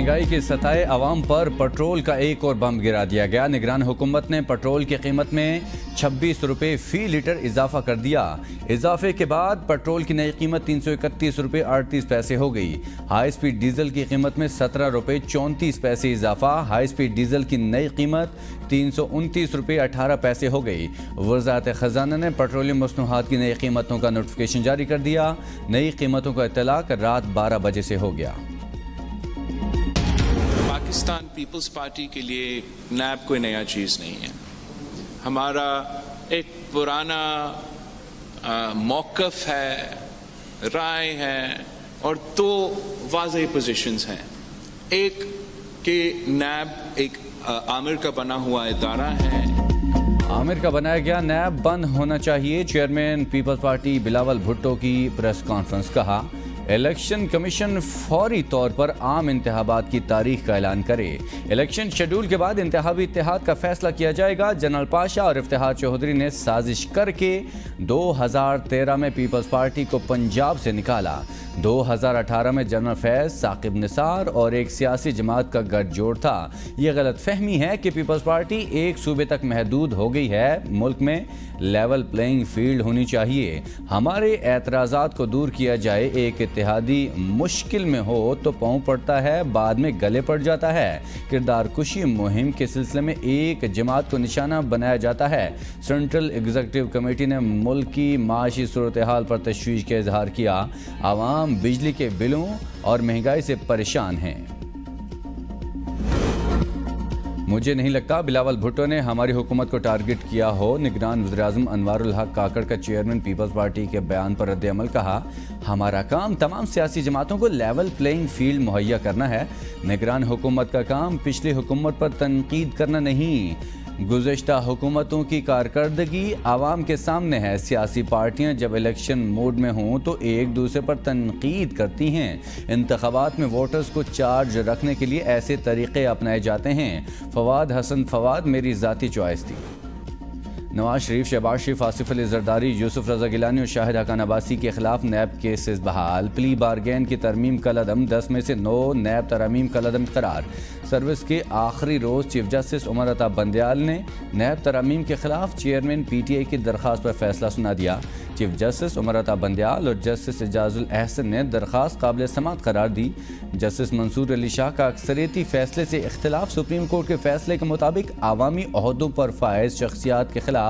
महंगाई की सताए अवाम पर पेट्रोल का एक और बम गिरा दिया गया। निगरान हुकूमत ने पेट्रोल की कीमत में 26 रुपये फी लीटर इजाफा कर दिया। इजाफे के बाद पेट्रोल की नई कीमत 331 रुपये 38 पैसे हो गई। हाई स्पीड डीजल की कीमत में 17 रुपये 34 पैसे इजाफा। हाई स्पीड डीजल की नई कीमत 329 रुपये 18 पैसे हो गई। वज़ारत ख़ज़ाना ने पेट्रोलियम मसनूआत की नई कीमतों का नोटिफिकेशन जारी कर दिया। नई कीमतों का इत्तलाक रात 12 बजे से हो गया। पाकिस्तान पीपल्स पार्टी के लिए नैब कोई नया चीज़ नहीं है। हमारा एक पुराना मौक़िफ़ है, राय है और दो वाज़ेह पोजीशंस हैं। एक कि नैब एक आमिर का बना हुआ इदारा है। आमिर का बनाया गया नैब बंद होना चाहिए। चेयरमैन पीपल्स पार्टी बिलावल भुट्टो की प्रेस कॉन्फ्रेंस। कहा इलेक्शन कमीशन फौरी तौर पर आम इंतखाबात की तारीख का ऐलान करे। इलेक्शन शेड्यूल के बाद इंतखाबी इत्तेहाद का फैसला किया जाएगा। जनरल पाशा और इफ्तिखार चौधरी ने साजिश करके 2013 में पीपल्स पार्टी को पंजाब से निकाला। 2018 में जनरल फैज, साकिब निसार और एक सियासी जमात का गठजोड़ था। ये गलत फहमी है कि पीपल्स पार्टी एक सूबे तक महदूद हो गई है। मुल्क में लेवल प्लेइंग फील्ड होनी चाहिए। हमारे एतराज़ात को दूर किया जाए। एक इत्तेहादी मुश्किल में हो तो पाँव पड़ता है, बाद में गले पड़ जाता है। किरदार कुशी मुहिम के सिलसिले में एक जमात को निशाना बनाया जाता है। सेंट्रल एग्जीक्यूटिव कमेटी ने मुल्क की माशी सूरत हाल पर तशवीश का इजहार किया। आवाम बिजली के बिलों और महंगाई से परेशान हैं। मुझे नहीं लगता बिलावल भुट्टो ने हमारी हुकूमत को टारगेट किया हो। निगरान वज़ीर-ए-आज़म अनवारुल हक काकड़ का चेयरमैन पीपल्स पार्टी के बयान पर रद्द-ए-अमल। कहा हमारा काम तमाम सियासी जमातों को लेवल प्लेइंग फील्ड मुहैया करना है। निगरान हुकूमत का काम पिछली हुकूमत पर तनकीद करना नहीं। गुज़श्ता हुकूमतों की कारकर्दगी आवाम के सामने है। सियासी पार्टियां जब इलेक्शन मोड में हों तो एक दूसरे पर तनकीद करती हैं। इंतखाबात में वोटर्स को चार्ज रखने के लिए ऐसे तरीक़े अपनाए जाते हैं। फवाद हसन फवाद मेरी ज़ाती चॉइस थी। नवाज शरीफ, शहबाज शरीफ, आसिफ अली जरदारी, यूसुफ रजा गिलानी और शाहिद हकान अब्बासी के खिलाफ नैब केसेस बहाल। प्ली बारगेन की तरमीम कलअदम, 10 में से 9 नैब तरमीम कलअदम करार। सर्विस के आखिरी रोज़ चीफ जस्टिस उमर अता बंदयाल ने नैब तरमीम के खिलाफ चेयरमैन PTI की दरख्वास्त पर फैसला सुना दिया। चीफ जस्टिस उमर अता बंदयाल और जस्टिस एजाजुल अहसन ने दरख्वास्त काबिल समात करार दी। जस्टिस मंसूर अली शाह का अक्सरियती फैसले से इख्तिलाफ। सुप्रीम कोर्ट के फैसले के मुताबिक आवामी ओहदों पर फायज शख्सियात के खिलाफ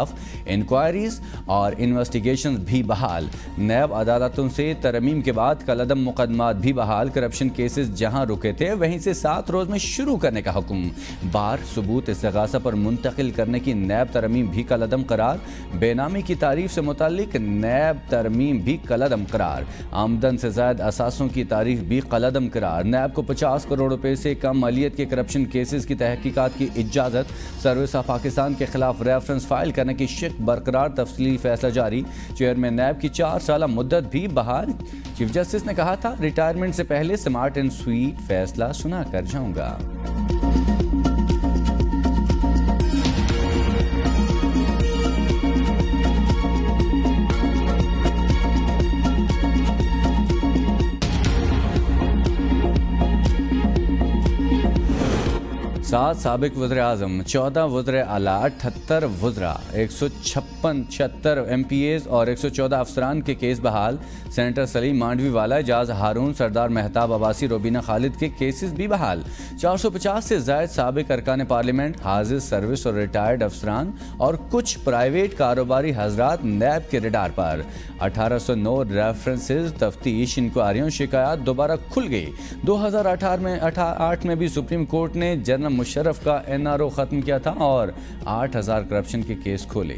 इंक्वायरीज और इन्वेस्टिगेशन भी बहाल। नैब अदालतों से तरमीम के बाद कलअदम मुकदमात भी बहाल। करप्शन केसेस जहां रुके थे वहीं से 7 रोज़ में शुरू करने का हुक्म। बार सबूत इस्तिगासा पर मुंतकिल करने की नैब तरमीम भी कलअदम करार। बेनामी की तारीफ से मुतालिक नैब तरमीम भी कलअदम करार। आमदन से ज़ायद असासों की तारीफ भी कलअदम करार। नैब को 50 करोड़ रुपए से कम मालियत के करप्शन केसेस की तहकीकात की इजाज़त। सर्विस ऑफ पाकिस्तान के खिलाफ रेफरेंस फाइल करने की शिक बरकरार। तफसीली फैसला जारी। चेयरमैन नैब की 4 साल मुद्दत भी बहाल। चीफ जस्टिस ने कहा था रिटायरमेंट से पहले स्मार्ट एंड स्वीट फैसला सुना कर जाऊंगा। सात साबिक वज़ीर-ए-आज़म, 14 वज़ीर-ए-आला, 78 वज़रा, 156 MPAs और 114 अफसरान के केस बहाल। सेनेटर सलीम मांडवी वाला, एजाज हारून, सरदार मेहताब अब्बासी, रोबीना खालिद के केसेस भी बहाल। 450 से ज़ायद साबिक अरकान पार्लियामेंट, हाजिर सर्विस और रिटायर्ड अफसरान और कुछ प्राइवेट कारोबारी हजरात नैब के रडार पर। 1809 रेफरेंसेज, तफ्तीश, इंक्वायरियों, शिकायत दोबारा खुल गई। 2008 में भी सुप्रीम कोर्ट ने जनरल मुशर्रफ का NRO खत्म किया था और 8000 करप्शन के केस खोले।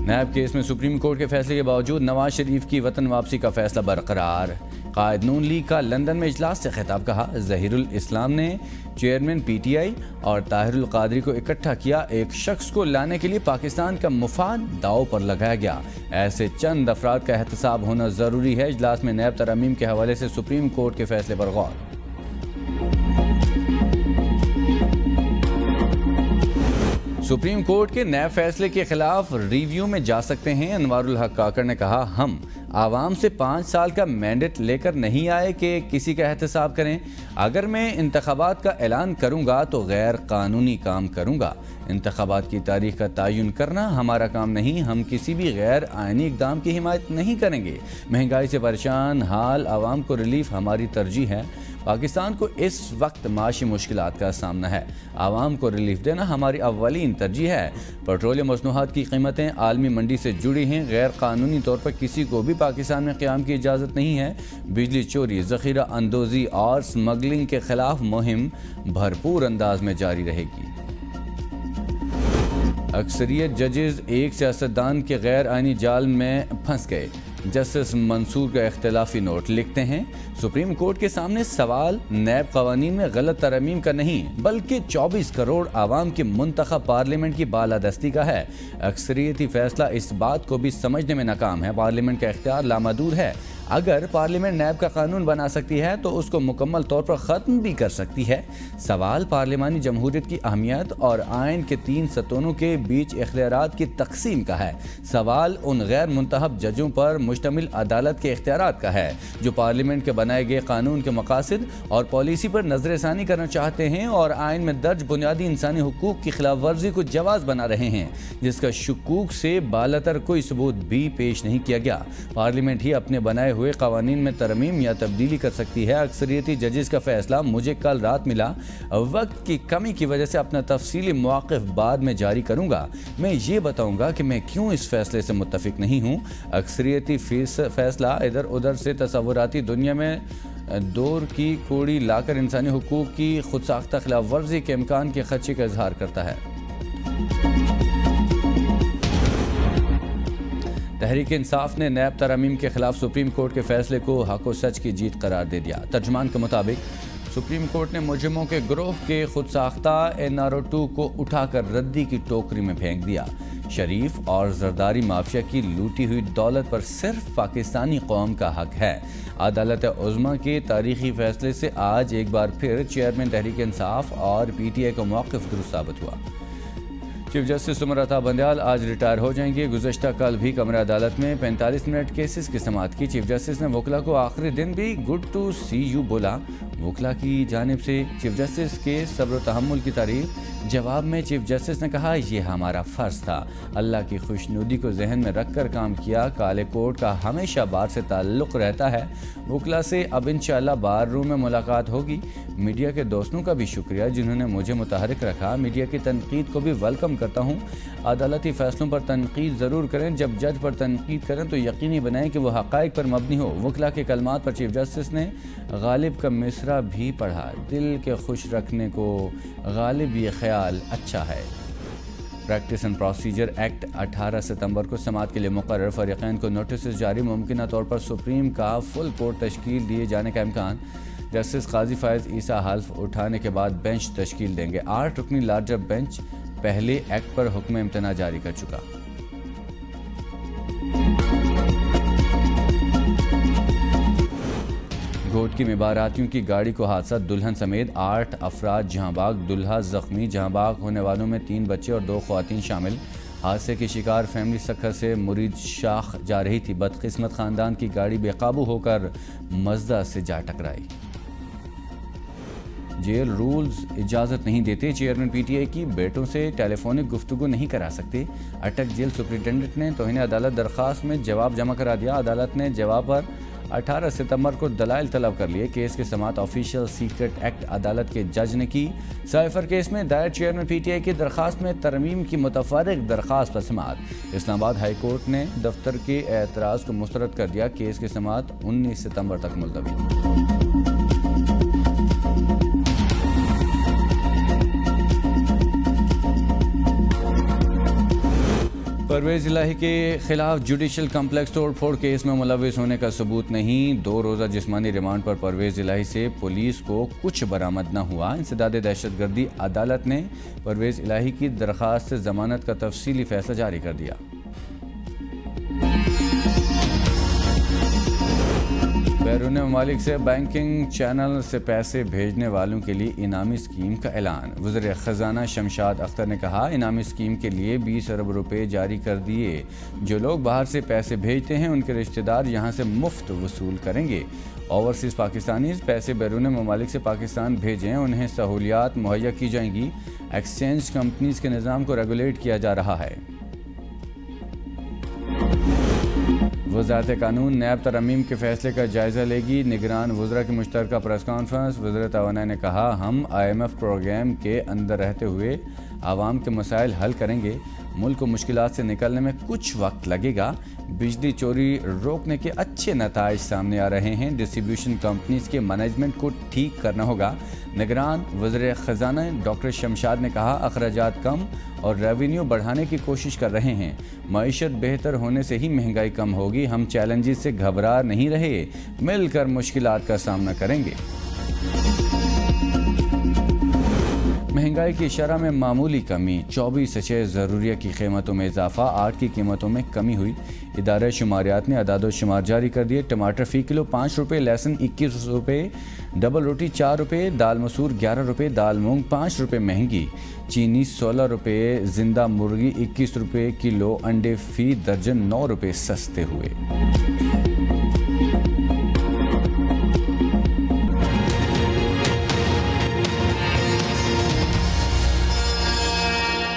नैब केस में सुप्रीम कोर्ट के फैसले के बावजूद नवाज शरीफ की वतन वापसी का फैसला बरकरार। कायद नून लीग का लंदन में इजलास से खिताब। कहा ज़हीरुल इस्लाम ने चेयरमैन PTI और ताहिरुल कादरी को इकट्ठा किया। एक शख्स को लाने के लिए पाकिस्तान का मुफाद दाव पर लगाया गया। ऐसे चंद अफराद का एहतसाब होना ज़रूरी है। इजलास में नैब तरमीम के हवाले से सुप्रीम कोर्ट के फैसले पर गौर। सुप्रीम कोर्ट के नए फैसले के खिलाफ रिव्यू में जा सकते हैं। अनवारुल हक काकड़ ने कहा, हम आवाम से 5 साल का मैंडेट लेकर नहीं आए कि किसी का एहतसाब करें। अगर मैं इंतखाबात का ऐलान करूंगा तो गैर कानूनी काम करूंगा। इंतखाबात की तारीख का तयन करना हमारा काम नहीं। हम किसी भी गैर आईनी इक़दाम की हिमायत नहीं करेंगे। महंगाई से परेशान हाल आवाम को रिलीफ हमारी तरजीह है। पाकिस्तान को इस वक्त माशी मुश्किलात का सामना है। आवाम को रिलीफ देना हमारी अव्वलीन तरजीह है। पेट्रोलियम मसनूआत की कीमतें आलमी मंडी से जुड़ी हैं। गैर कानूनी तौर पर किसी को भी पाकिस्तान में क़याम की इजाज़त नहीं है। बिजली चोरी, ज़ख़ीरा अंदोज़ी और स्मगलिंग के खिलाफ मुहिम भरपूर अंदाज में जारी रहेगी। अक्सरियत जजेस एक सियासतदान के गैर आईनी जाल में फंस गए। जस्टिस मंसूर का इख्तिलाफी नोट लिखते हैं, सुप्रीम कोर्ट के सामने सवाल नैब कवानीन में गलत तरमीम का नहीं बल्कि 24 करोड़ आवाम की मुंतखब पार्लियामेंट की बालादस्ती का है। अक्सरियती फैसला इस बात को भी समझने में नाकाम है। पार्लियामेंट का इख्तियार लामहदूद है। अगर पार्लियामेंट नैब का कानून बना सकती है तो उसको मुकम्मल तौर पर ख़त्म भी कर सकती है। सवाल पार्लिमानी जमहूरियत की अहमियत और आइन के 3 सतूनों के बीच इख्तियारात की तकसीम का है। सवाल उन गैर मुंतखब जजों पर मुश्तमिल अदालत के इख्तियारात का है जो पार्लियामेंट के बनाए गए कानून के मकासद और पॉलिसी पर नजरसानी करना चाहते हैं और आइन में दर्ज बुनियादी इंसानी हुकूक की खिलाफ वर्जी को जवाज़ बना रहे हैं, जिसका शुकूक से बालातर कोई सबूत भी पेश नहीं किया गया। पार्लियामेंट ही अपने बनाए हुए कवानीन में तरमीम या तब्दीली कर सकती है। अक्सरियती जजेस का फैसला मुझे कल रात मिला। वक्त की कमी की वजह से अपना तफसीली मौक़िफ़ बाद में जारी करूंगा। मैं ये बताऊंगा कि मैं क्यों इस फैसले से मुत्तफिक नहीं हूँ। अक्सरियती फैसला इधर उधर से तसव्वुराती दुनिया में दौर की कोड़ी लाकर इंसानी हुकूक की खुद साख्ता खिलाफ वर्जी के इम्कान के खदशे का इजहार करता है। तहरीक इंसाफ ने नैब तरमीम के खिलाफ सुप्रीम कोर्ट के फैसले को हक व सच की जीत करार दे दिया। तर्जुमान के मुताबिक सुप्रीम कोर्ट ने मुजरिमों के ग्रोह के खुद साख्ता NRO2 को उठाकर रद्दी की टोकरी में फेंक दिया। शरीफ और जरदारी माफिया की लूटी हुई दौलत पर सिर्फ पाकिस्तानी कौम का हक है। अदालत उज़्मा के तारीखी फैसले से आज एक बार फिर चेयरमैन तहरीक इंसाफ और PTI का मौक़िफ़ दुरुस्त साबित हुआ। चीफ जस्टिस उमर अता बंदयाल आज रिटायर हो जाएंगे। गुज़श्ता कल भी कमरा अदालत में 45 मिनट केसेस की समाअत की। चीफ जस्टिस ने वकला को आखिरी दिन भी गुड टू सी यू बोला। वकला की जानिब से चीफ जस्टिस के सब्र तहम्मुल की तारीफ। जवाब में चीफ जस्टिस ने कहा, यह हमारा फ़र्ज़ था। अल्लाह की खुशनुदी को जहन में रख कर काम किया। काले कोर्ट का हमेशा बार से ताल्लुक़ रहता है। वकला से अब इंशाअल्लाह बार रूम में मुलाकात होगी। मीडिया के दोस्तों का भी शुक्रिया जिन्होंने मुझे मुतहरिक रखा। मीडिया की तनकीद को भी वेलकम करता हूँ। अदालती फ़ैसलों पर तनकीद ज़रूर करें। जब जज पर तनकीद करें तो यकीनी बनाएं कि वह हक़ाइक़ पर मबनी हो। वकला के कलमात पर चीफ जस्टिस ने गालिब का मिसरा भी पढ़ा, दिल के खुश रखने को गालिब ये ख्याल अच्छा है। प्रैक्टिस एंड प्रोसीजर एक्ट 18 सितंबर को समाअत के लिए मुकर्रर। फरीक़ैन को नोटिस जारी। मुमकिन तौर पर सुप्रीम का फुल कोर्ट तश्कील दिए जाने का इम्कान। जस्टिस काजी फ़ायज़ ईसा हल्फ उठाने के बाद बेंच तश्कील देंगे। 8 रुकनी लार्जर बेंच पहले एक्ट पर हुक्म इम्तना जारी कर चुका। घोटकी में बारातियों की गाड़ी को हादसा, दुल्हन समेत 8 अफराद जहां बाग, दुल्हा जख्मी। जहां बाग होने वालों में 3 बच्चे और 2 ख़वातीन शामिल। हादसे की शिकार फैमिली सखर से मुरीद शाख जा रही थी। बदकिस्मत खानदान की गाड़ी बेकाबू होकर मज़दा से जा टकराई। जेल रूल्स इजाज़त नहीं देते। चेयरमैन PTI की बेटों से टेलीफोनिक गुफ्तगू नहीं करा सकते। अटक जेल सुपरिटेंडेंट ने तौहीन अदालत दरख्वास्त में जवाब जमा करा दिया। अदालत ने जवाब पर 18 सितंबर को दलाइल तलब कर लिए। केस की समाअत ऑफिशियल सीक्रेट एक्ट अदालत के जज ने की। साइफर केस में दायर चेयरमैन PTI की दरख्वास्त में तरमीम की मुतफर्रिक दरख्वास्त पर समाअत। इस्लामाबाद हाई कोर्ट ने दफ्तर के एतराज़ को मुस्तरद कर दिया। केस की समाअत 19 सितंबर तक मुलतवी। परवेज़ इलाही के खिलाफ जुडिशल कम्प्लेक्स तोड़ फोड़ केस में मुलविस होने का सबूत नहीं। 2 रोज़ा जिस्मानी रिमांड पर परवेज़ इलाही से पुलिस को कुछ बरामद न हुआ। इंसदाद दहशतगर्दी अदालत ने परवेज़ इलाही की दरख्वास्त से ज़मानत का तफसीली फैसला जारी कर दिया। بیرون ممالک سے بینکنگ چینل سے پیسے بھیجنے والوں کے لیے انعامی اسکیم کا اعلان۔ وزیر خزانہ شمشاد اختر نے کہا انعامی اسکیم کے لیے 20 ارب روپے جاری کر دیے۔ جو لوگ باہر سے پیسے بھیجتے ہیں ان کے رشتہ دار یہاں سے مفت وصول کریں گے۔ اوورسیز پاکستانیز پیسے بیرون ممالک سے پاکستان بھیجیں، انہیں سہولیات مہیا کی جائیں گی۔ ایکسچینج کمپنیز کے نظام کو ریگولیٹ کیا جا رہا ہے۔ وزارت قانون نیب ترمیم کے فیصلے کا جائزہ لے گی۔ نگران وزراء کی مشترکہ پریس کانفرنس۔ وزیر توانائی نے کہا ہم IMF پروگرام کے اندر رہتے ہوئے عوام کے مسائل حل کریں گے۔ ملک کو مشکلات سے نکلنے میں کچھ وقت لگے گا۔ بجلی چوری روکنے کے اچھے نتائج سامنے آ رہے ہیں۔ ڈسٹریبیوشن کمپنیز کے مینجمنٹ کو ٹھیک کرنا ہوگا۔ نگران وزیر خزانہ ڈاکٹر شمشاد نے کہا اخراجات کم اور ریونیو بڑھانے کی کوشش کر رہے ہیں۔ معیشت بہتر ہونے سے ہی مہنگائی کم ہوگی۔ ہم چیلنجز سے گھبرا نہیں رہے، مل کر مشکلات کا سامنا کریں گے۔ مہنگائی کی شرح میں معمولی کمی۔ 24 اشیاء ضروریہ کی قیمتوں میں اضافہ۔ آٹھ کی قیمتوں میں کمی ہوئی۔ ادارہ شماریات نے اعداد و شمار جاری کر دیے۔ ٹماٹر فی کلو 5 روپے، لہسن 21 روپے، ڈبل روٹی 4 روپے، دال مسور 11 روپے، دال مونگ 5 روپے مہنگی، چینی 16 روپے، زندہ مرغی 21 روپے کلو، انڈے فی درجن 9 روپے سستے ہوئے۔